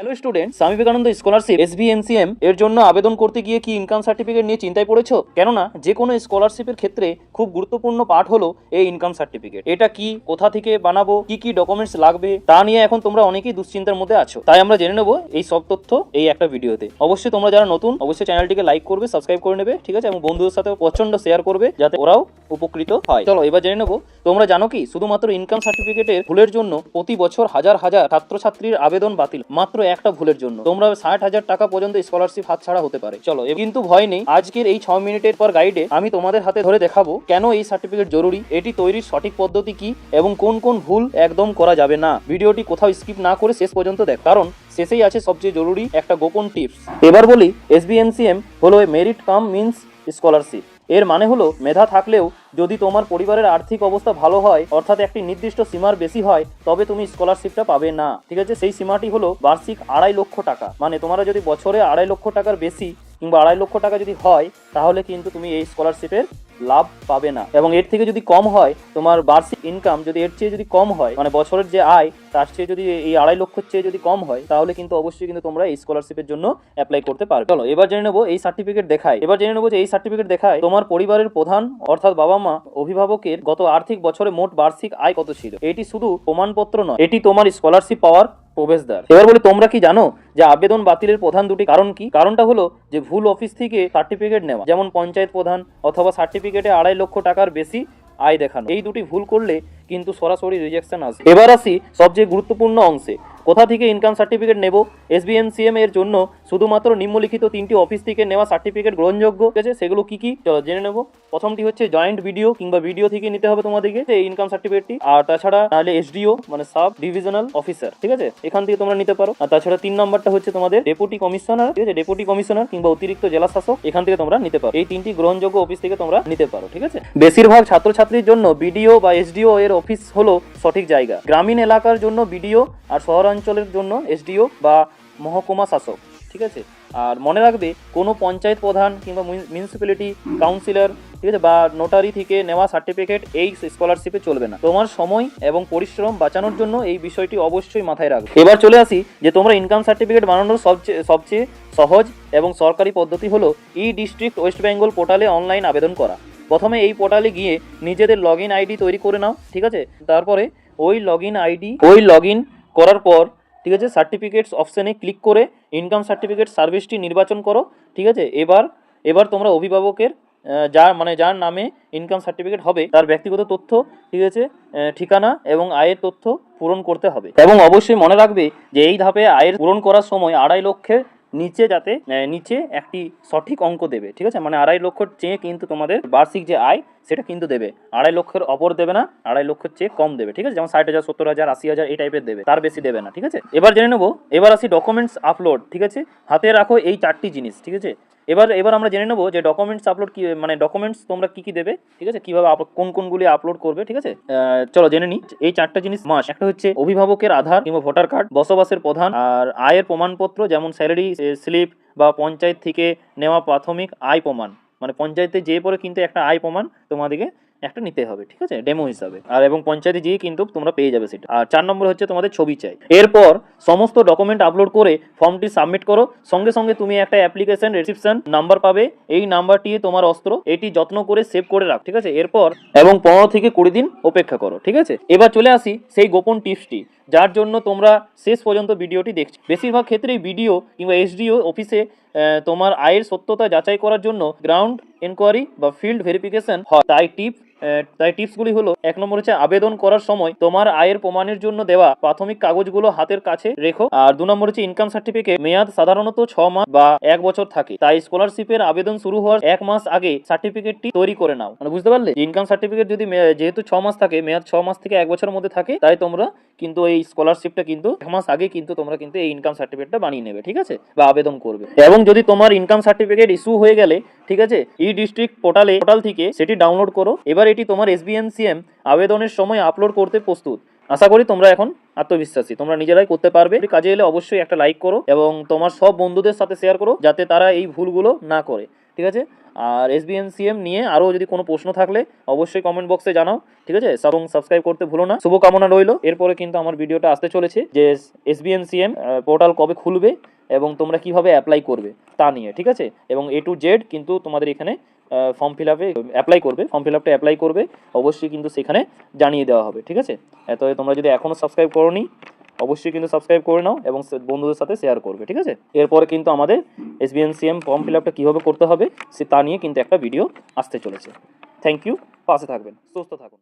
Hello student, Swami Vivekananda scholarship SBMCM এর জন্য আবেদন করতে গিয়ে কি ইনকাম সার্টিফিকেট নিয়ে চিন্তায় পড়েছো? কেননা যে কোনো স্কলারশিপের ক্ষেত্রে খুব গুরুত্বপূর্ণ পার্ট হলো এই ইনকাম সার্টিফিকেট। এটা কি, কোথা থেকে বানাবো, কি কি ডকুমেন্টস লাগবে, তা নিয়ে এখন তোমরা অনেকেই দুশ্চিন্তার মধ্যে আছো। তাই আমরা জেনে নেবো এই সব তথ্য এই একটা ভিডিওতে। অবশ্যই তোমরা যারা নতুন, অবশ্যই চ্যানেলটিকে লাইক করবে, সাবস্ক্রাইব করে নেবে, ঠিক আছে, এবং বন্ধুদের সাথে প্রচন্ড শেয়ার করবে যাতে ওরাও উপকৃত হয়। চলো এবার জেনে নেবো, তোমরা জানো কি শুধুমাত্র ইনকাম সার্টিফিকেটের ভুলের জন্য প্রতি বছর হাজার হাজার ছাত্রছাত্রীর আবেদন বাতিল, মাত্র একটা ভুলের জন্য। তোমরা 60,000 টাকা পর্যন্ত স্কলারশিপ হাতছাড়া হতে পারে। চলো, কিন্তু ভয় নেই, আজকের এই 6 মিনিটের পর গাইডে আমি তোমাদের হাতে ধরে দেখাবো কেন এই সার্টিফিকেট জরুরি, এটি তৈরির সঠিক পদ্ধতি কি, এবং কোন কোন ভুল একদম করা যাবে না। ভিডিওটি কোথাও স্কিপ না করে শেষ পর্যন্ত দেখ, কারণ শেষেই আছে সবচেয়ে জরুরি একটা গোপন টিপস। এবার বলি, SBMCM হলো মেরিট কাম মিন্স স্কলারশিপ। এর মানে হলো মেধা থাকলেও যদি তোমার পরিবারের আর্থিক অবস্থা ভালো হয়, অর্থাৎ একটি নির্দিষ্ট সীমার বেশি হয়, তবে তুমি স্কলারশিপটা পাবে না। ঠিক আছে, সেই সীমাটি হলো বার্ষিক 2.5 লক্ষ টাকা। মানে তোমরা যদি বছরে 2.5 লক্ষ টাকার বেশি কিংবা 2.5 লক্ষ টাকা যদি হয়, তাহলে কিন্তু তুমি এই স্কলারশিপের লাভ পাবে না। এবং এর থেকে যদি কম হয়, তোমার বার্ষিক ইনকাম যদি এর চেয়ে যদি কম হয়, মানে বছরের যে আয় তার চেয়ে যদি এই 2.5 লক্ষের চেয়ে যদি কম হয়, তাহলে কিন্তু অবশ্যই কিন্তু তোমরা এই স্কলারশিপের জন্য অ্যাপ্লাই করতে পারবে। চলো এবার জেনে নেবো এই সার্টিফিকেট দেখায়। যে এই সার্টিফিকেট দেখায় তোমার পরিবারের প্রধান অর্থাৎ বাবা মা অভিভাবকের গত আর্থিক বছরে মোট বার্ষিক আয় কত ছিল। এটি শুধু প্রমাণপত্র নয়, এটি তোমার স্কলারশিপ পাওয়ার প্রবেশদ্বার। এবার বলি, তোমরা কি জানো যে আবেদন বাতিলের প্রধান দুটি কারণ কি? কারণটা হলো যে ভুল অফিস থেকে সার্টিফিকেট নেওয়া, যেমন পঞ্চায়েত প্রধান, অথবা সার্টিফিকেটে 2.5 লক্ষ টাকার বেশি আয় দেখানো। এই দুটি ভুল করলে কিন্তু সরাসরি রিজেকশন আসে। এবার আসি সবচেয়ে গুরুত্বপূর্ণ অংশে, কোথা থেকে ইনকাম সার্টিফিকেট নেব। SBMCM এর জন্য শুধুমাত্র নিম্নলিখিত 3টি অফিস থেকে নেওয়া সার্টিফিকেট গ্রহণযোগ্য। ঠিক আছে, সেগুলো কি কি চলো জেনে নেব। প্রথমটি হচ্ছে জয়েন্ট ভিডিও কিংবা ভিডিও থেকে নিতে হবে তোমাদেরকে এই ইনকাম সার্টিফিকেটটি। আর তাছাড়া নাহলে SDO মানে সাব ডিভিশনাল অফিসার, ঠিক আছে, এখান থেকে তোমরা নিতে পারো। আর তাছাড়া 3 নম্বরটা হচ্ছে তোমাদের ডেপুটি কমিশনার, ঠিক আছে, ডেপুটি কমিশনার কিংবা অতিরিক্ত জেলা শাসক, এখান থেকে তোমরা নিতে পারো। এই 3টি গ্রহণযোগ্য অফিস থেকে তোমরা নিতে পারো। ঠিক আছে, বেশিরভাগ ছাত্রছাত্রীর জন্য BDO বা SDO এর অফিস হলো সঠিক জায়গা। গ্রামীণ এলাকার জন্য BDO আর শহরাঞ্চলের জন্য SDO বা মহকুমা শাসক। ঠিক আছে, আর মনে রাখবে কোনো পঞ্চায়েত প্রধান কিংবা মিউনিসিপ্যালিটি কাউন্সিলর, ঠিক আছে, বা নোটারি থেকে নেওয়া সার্টিফিকেট এই স্কলারশিপে চলবে না। তোমার সময় এবং পরিশ্রম বাঁচানোর জন্য এই বিষয়টি অবশ্যই মাথায় রাখবে। এবার চলে আসি যে তোমরা ইনকাম সার্টিফিকেট বানানোর সবচেয়ে সহজ এবং সরকারি পদ্ধতি হলো ডিস্ট্রিক্ট ওয়েস্ট বেঙ্গল পোর্টালে অনলাইন আবেদন করা। প্রথমে এই পোর্টালে গিয়ে নিজেদের লগইন আইডি তৈরি করে নাও। ঠিক আছে, তারপরে ওই লগইন করার পর, ঠিক আছে, সার্টিফিকেটস অপশানে ক্লিক করে ইনকাম সার্টিফিকেট সার্ভিসটি নির্বাচন করো। ঠিক আছে, এবার তোমরা অভিভাবকের যার নামে ইনকাম সার্টিফিকেট হবে তার ব্যক্তিগত তথ্য, ঠিক আছে, ঠিকানা এবং আয়ের তথ্য পূরণ করতে হবে। এবং অবশ্যই মনে রাখবে যে এই ধাপে আয়ের পূরণ করার সময় 2.5 লক্ষের নিচে একটি সঠিক অঙ্ক দেবে। ঠিক আছে, মানে 2.5 লক্ষর চেয়ে কিন্তু তোমাদের বার্ষিক যে আয় সেটা কিন্তু দেবে। 2.5 লক্ষের অপর দেবে না, 2.5 লক্ষের চেয়ে কম দেবে। ঠিক আছে, যেমন 60,000, 70,000, 80,000 এই টাইপের দেবে, তার বেশি দেবে না। ঠিক আছে, এবার জেনে নেবো, এবার আসি ডকুমেন্টস আপলোড। ঠিক আছে, হাতে রাখো এই 4টি জিনিস। ঠিক আছে, এবার আমরা জেনে নেবো যে ডকুমেন্টস আপলোড কি, মানে ডকুমেন্টস তোমরা কি কি দেবে। ঠিক আছে, কিভাবে কোনগুলি আপলোড করবে। ঠিক আছে, চলো জেনে নিই। এই 4টা জিনিস মাস্ট। একটা হচ্ছে অভিভাবকের আধার কিংবা ভোটার কার্ড, বসবাসের প্রধান আর আয়ের প্রমাণপত্র, যেমন স্যালারি স্লিপ বা পঞ্চায়েত থেকে নেওয়া প্রাথমিক আয় প্রমাণ, মানে পঞ্চায়েতে যেয়ে পরে কিন্তু একটা আয় প্রমাণ তোমাদেরকে একটা নিতে হবে। ঠিক আছে, ডেমো হিসাবে, আর এবং পঞ্চায়েতে গিয়ে কিন্তু তোমরা পেয়ে যাবে সেটা। আর 4 নম্বর হচ্ছে তোমাদের ছবি চাই। এরপর সমস্ত ডকুমেন্ট আপলোড করে ফর্মটি সাবমিট করো। সঙ্গে সঙ্গে তুমি একটা অ্যাপ্লিকেশন রিসিপশন নাম্বার পাবে। এই নাম্বারটি তোমার অস্ত্র, এটি যত্ন করে সেভ করে রাখ। ঠিক আছে, এরপর এবং 15 থেকে 20 দিন অপেক্ষা করো। ঠিক আছে, এবার চলে আসি সেই গোপন টিপসটি যার জন্য তোমরা শেষ পর্যন্ত ভিডিওটি দেখছো। বেশিরভাগ ক্ষেত্রেই BDO কিংবা SDO অফিসে তোমার আয়ের সত্যতা যাচাই করার জন্য গ্রাউন্ড এনকোয়ারি বা ফিল্ড ভেরিফিকেশন হয়। তাই টিপসগুলি হলো, 1 নম্বর হচ্ছে আবেদন করার সময় তোমার আয়ের প্রমাণের জন্য দেওয়া প্রাথমিক কাগজগুলো হাতের কাছে রেখো। আর 2 নম্বর হচ্ছে ইনকাম সার্টিফিকেট মেয়াদ সাধারণত 6 মাস বা 1 বছর থাকে, তাই স্কলারশিপের আবেদন শুরু হওয়ার 1 মাস আগে সার্টিফিকেটটি তৈরি করে নাও। মানে বুঝতে পারলে, ইনকাম সার্টিফিকেট যদি যেহেতু 6 মাস থাকে, মেয়াদ 6 মাস থেকে 1 বছরের মধ্যে থাকে, তাই তোমরা কিন্তু এই স্কলারশিপটা কিন্তু 1 মাস আগে কিন্তু তোমরা কিন্তু এই ইনকাম সার্টিফিকেটটা বানিয়ে নেবে। ঠিক আছে, বা আবেদন করবে। এবং যদি তোমার ইনকাম সার্টিফিকেট ইস্যু হয়ে গেলে, ঠিক আছে, ডিস্ট্রিক্ট পোর্টাল থেকে সেটি ডাউনলোড করো। এবার এটি তোমার SBMCM আবেদনের সময় আপলোড করতে প্রস্তুত। আশা করি তোমরা এখন আত্মবিশ্বাসী, তোমরা নিজেরাই করতে পারবে। কাজে এলে অবশ্যই একটা লাইক করো এবং তোমার সব বন্ধুদের সাথে শেয়ার করো যাতে তারা এই ভুলগুলো না করে। ঠিক আছে। আর এসবিএনসিএম নিয়ে আরও যদি কোনো প্রশ্ন থাকলে অবশ্যই কমেন্ট বক্সে জানাও, ঠিক আছে। এবং সাবস্ক্রাইব করতে ভুলো না। শুভকামনা রইলো। এরপরে কিন্তু আমার ভিডিওটা আসতে চলেছে যে এসবিএনসিএম পোর্টাল কবে খুলবে এবং তোমরা কিভাবে অ্যাপ্লাই করবে তা নিয়ে, ঠিক আছে। এবং A to Z কিন্তু তোমাদের এখানে ফর্ম ফিল আপে অ্যাপ্লাই করবে, ফর্ম ফিল আপটা অ্যাপ্লাই করবে অবশ্যই কিন্তু সেখানে জানিয়ে দেওয়া হবে, ঠিক আছে। এত তোমরা যদি এখনও সাবস্ক্রাইব করোনি অবশ্যই কিন্তু সাবস্ক্রাইব করে নাও এবং বন্ধুদের সাথে শেয়ার করবে, ঠিক আছে। এরপরে কিন্তু আমাদের এসবিএনসিএম ফর্ম ফিল আপটা কীভাবে করতে হবে তা নিয়ে কিন্তু একটা ভিডিও আসতে চলেছে। থ্যাংক ইউ, পাশে থাকবেন, সুস্থ থাকুন।